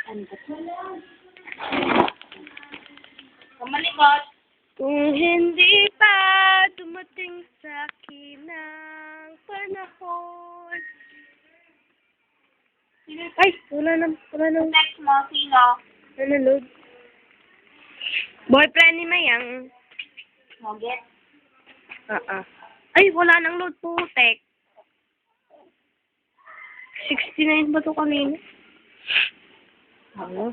Ano ba ito? Kamalikot. Kung hindi pa dumating sa akin ang panahon. Ay, wala na. Text mo, sino? Nanonood. Boyfriend ni Mayang. Moget. Ay, wala nang load po, tek. 69 ba to kanina? Ano?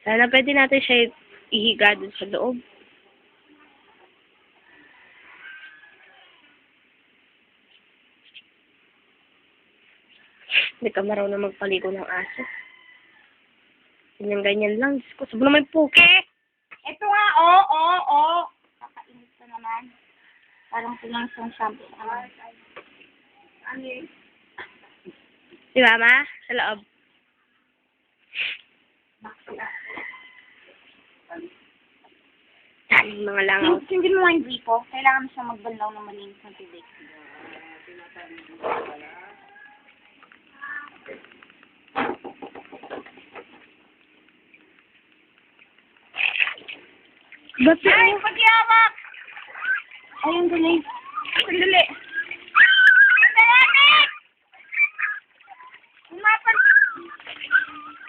Sana pwede natin siya ihiga dun sa loob. Hindi ka marunong magpaligo ng aso. Ganyan lang. Diyos ko, sabi naman puke. Ito nga, oh. Kakainis ka naman. Parang silang isang shampoo. Ano yun? Di ba, ma? Sa loob. Daming mga langaw. Hindi mo nga yung gripo. Kailangan mo siya magbanlaw ng malinis ng tubig. Ba't Ay, pagyawak! Ayun, dali. Sandali. Sandali! Umapan.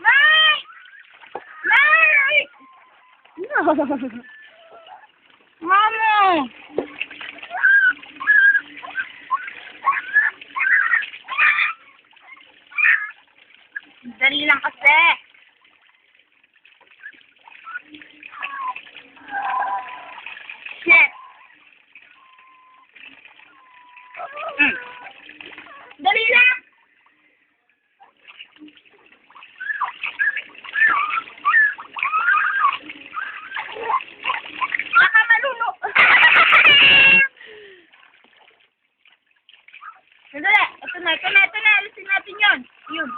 May! May! Mamo! Dali lang kasi. Shit. Dali lang. Baka maluno. Sandali. Ito na. Alisin natin yun. Yun.